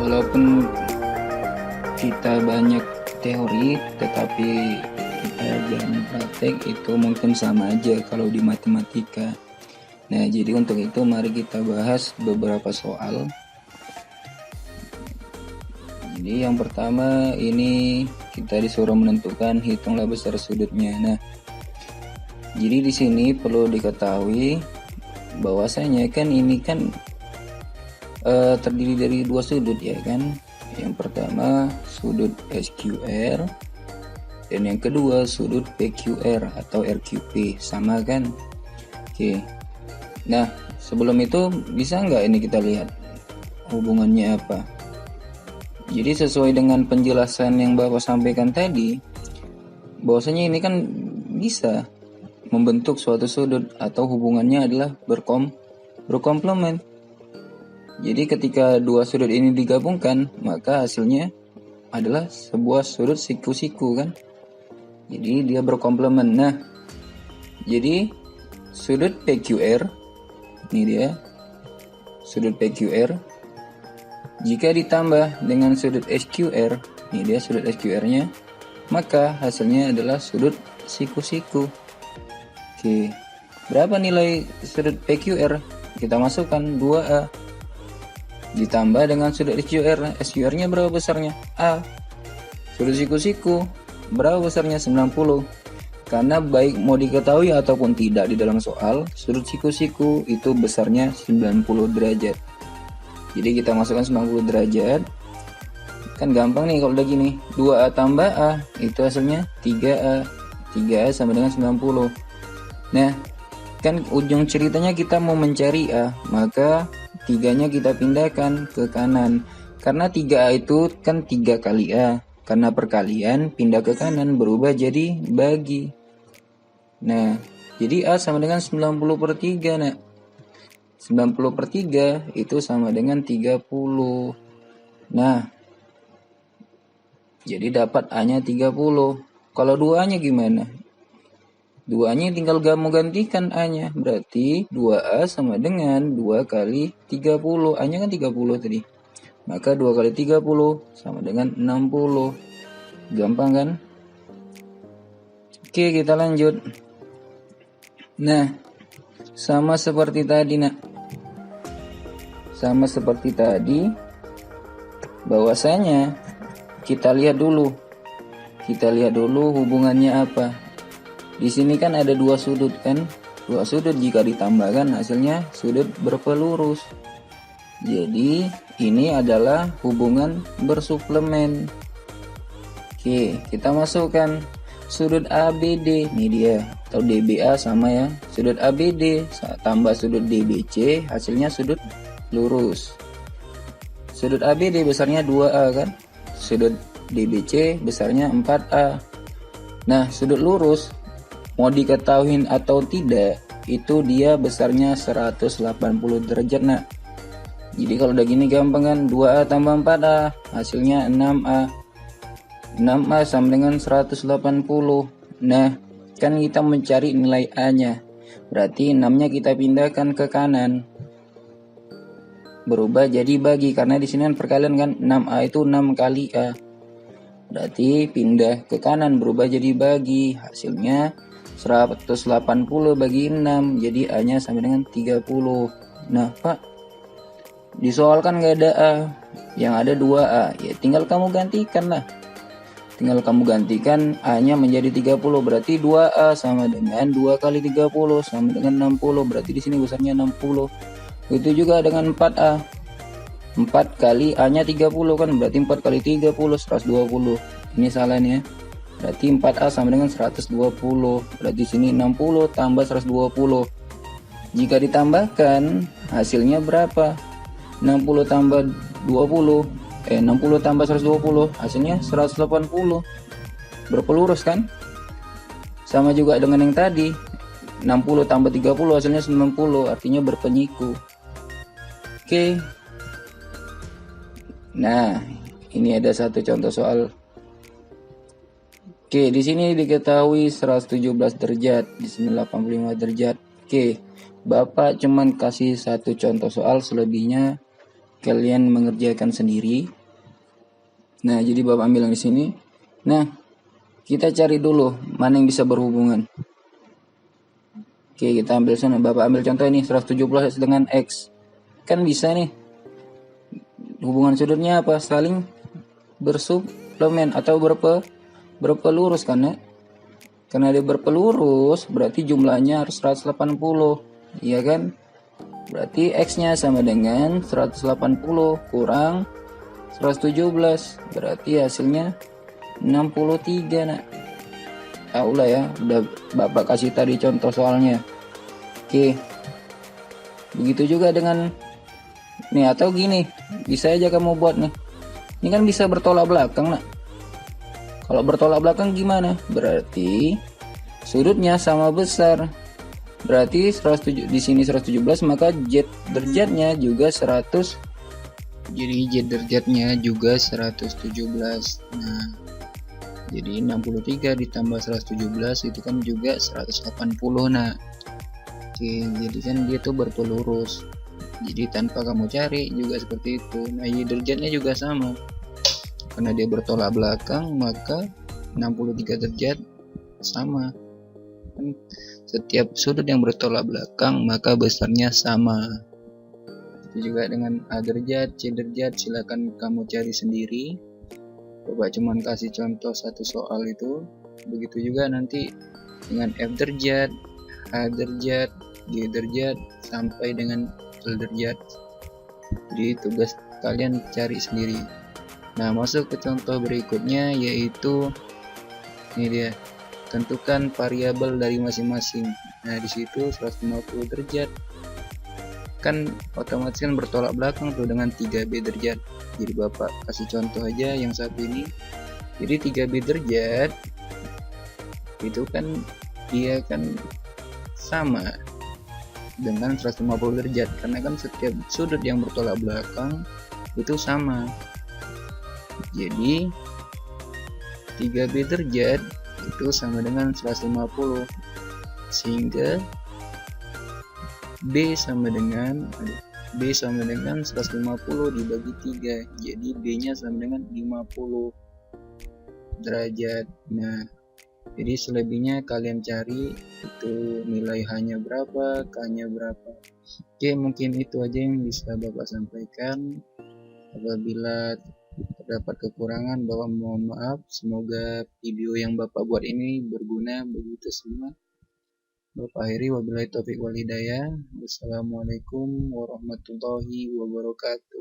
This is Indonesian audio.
walaupun kita banyak teori tetapi kita jarang praktek, itu mungkin sama aja kalau di matematika. Nah, jadi untuk itu mari kita bahas beberapa soal. Jadi yang pertama ini kita disuruh menentukan hitunglah besar sudutnya. Nah, jadi di sini perlu diketahui bahwasanya kan ini kan terdiri dari dua sudut ya kan. Yang pertama sudut SQR dan yang kedua sudut PQR atau RQP, sama kan? Oke. Nah, sebelum itu bisa nggak ini kita lihat hubungannya apa? Jadi sesuai dengan penjelasan yang Bapak sampaikan tadi, bahwasanya ini kan bisa membentuk suatu sudut atau hubungannya adalah berkomplement. Jadi ketika dua sudut ini digabungkan, maka hasilnya adalah sebuah sudut siku-siku kan. Jadi dia berkomplement. Nah, jadi sudut PQR, ini dia sudut PQR, jika ditambah dengan sudut SQR, ini dia sudut SQR-nya, maka hasilnya adalah sudut siku-siku. Oke, berapa nilai sudut PQR? Kita masukkan 2A. Ditambah dengan sudut SQR, SQR-nya berapa besarnya? A. Sudut siku-siku berapa besarnya? 90. Karena baik mau diketahui ataupun tidak di dalam soal, sudut siku-siku itu besarnya 90 derajat. Jadi kita masukkan 90 derajat. Kan gampang nih kalau udah gini. 2A tambah A itu hasilnya 3A. 3A sama dengan 90. Nah, kan ujung ceritanya kita mau mencari A, maka 3-nya kita pindahkan ke kanan. Karena 3A itu kan 3 kali A. Karena perkalian pindah ke kanan berubah jadi bagi. Nah, jadi A sama dengan 90/3. Nah, 90/3 itu sama dengan 30. Nah, jadi dapat A-nya 30. Kalau 2A-nya gimana? 2A-nya tinggal kamu gantikan A-nya. Berarti 2A sama dengan 2 kali 30. A-nya kan 30 tadi. Maka 2 kali 30 sama dengan 60. Gampang kan? Oke, kita lanjut. Nah, sama seperti tadi nak. Sama seperti tadi, bahwasanya kita lihat dulu. Kita lihat dulu hubungannya apa. Di sini kan ada dua sudut kan. Dua sudut jika ditambahkan hasilnya sudut berpelurus. Jadi ini adalah hubungan bersuplemen. Oke, kita masukkan sudut ABD. Ini dia, atau DBA sama ya. Sudut ABD tambah sudut DBC hasilnya sudut lurus. Sudut ABD besarnya 2A kan. Sudut DBC besarnya 4A. Nah, sudut lurus mau diketahui atau tidak, itu dia besarnya 180 derajat nak. Jadi kalau udah gini gampang kan, 2A tambah 4A hasilnya 6A. 6A sama dengan 180. Nah, kan kita mencari nilai A-nya. Berarti 6-nya kita pindahkan ke kanan. Berubah jadi bagi, karena di sini kan perkalian kan, 6A itu 6 kali A. Berarti pindah ke kanan berubah jadi bagi. Hasilnya 180 bagi 6, jadi A-nya sama dengan 30. Nah, Pak, di soal kan nggak ada A, yang ada 2A. Ya tinggal kamu gantikan lah. Tinggal kamu gantikan A-nya menjadi 30, berarti 2A sama dengan 2 kali 30 sama dengan 60. Berarti di sini besarnya 60. Itu juga dengan 4A. 4 kali A-nya 30 kan, berarti 4 kali 30 120. Ini salah nih ya. Berarti 4A sama dengan 120. Berarti sini 60 tambah 120. Jika ditambahkan hasilnya berapa? 60 tambah 20. 60 tambah 120 hasilnya 180. Berpelurus kan? Sama juga dengan yang tadi. 60 tambah 30 hasilnya 90, artinya berpenyiku. Oke. Nah, ini ada satu contoh soal. Oke, di sini diketahui 117 derajat, di sini 85 derajat. Oke, Bapak cuman kasih satu contoh soal, selebihnya kalian mengerjakan sendiri. Nah, jadi Bapak ambil yang di sini. Nah, kita cari dulu mana yang bisa berhubungan. Oke, kita ambil sana. Bapak ambil contoh ini 117 dengan X. Kan bisa nih. Hubungan sudutnya apa? Saling bersuplemen atau berpelurus kan ya? Karena dia berpelurus, berarti jumlahnya harus 180. Iya kan? Berarti X-nya sama dengan 180 kurang 117. Berarti hasilnya 63 nak. Tahu lah ya, udah Bapak kasih tadi contoh soalnya. Oke. Begitu juga dengan nih, atau gini, bisa aja kamu buat nih. Ini kan bisa bertolak belakang nak. Kalau bertolak belakang gimana? Berarti sudutnya sama besar. Berarti 107 di sini 117, maka Z derajatnya juga 100. Jadi Z derajatnya juga 117. Nah, jadi 63 ditambah 117 itu kan juga 180. Nah, oke, jadi kan dia tuh berpelurus. Jadi tanpa kamu cari juga seperti itu. Nah, Y derajatnya juga sama. Karena dia bertolak belakang, maka 63 derajat sama. Setiap sudut yang bertolak belakang maka besarnya sama. Itu juga dengan A derajat, C derajat, silakan kamu cari sendiri. Bapak cuman kasih contoh satu soal itu. Begitu juga nanti dengan F derajat, H derajat, G derajat sampai dengan L derajat. Jadi tugas kalian cari sendiri. Nah, masuk ke contoh berikutnya, yaitu ini dia. Tentukan variabel dari masing-masing. Nah, di situ 150 derajat kan otomatis kan bertolak belakang tuh dengan 3B derajat. Jadi Bapak kasih contoh aja yang satu ini. Jadi 3B derajat itu kan dia kan sama dengan 150 derajat karena kan setiap sudut yang bertolak belakang itu sama. Jadi 3B derajat itu sama dengan 150, sehingga B sama dengan 150 dibagi 3, jadi B nya sama dengan 50 derajat. Nah, jadi selebihnya kalian cari itu nilai H-nya berapa, K-nya berapa. Oke, mungkin itu aja yang bisa Bapak sampaikan. Apabila terdapat kekurangan, Bapak mohon maaf. Semoga video yang Bapak buat ini berguna bagi kita semua. Bapak akhiri, wabillahi taufiq wal hidayah. Wassalamualaikum warahmatullahi wabarakatuh.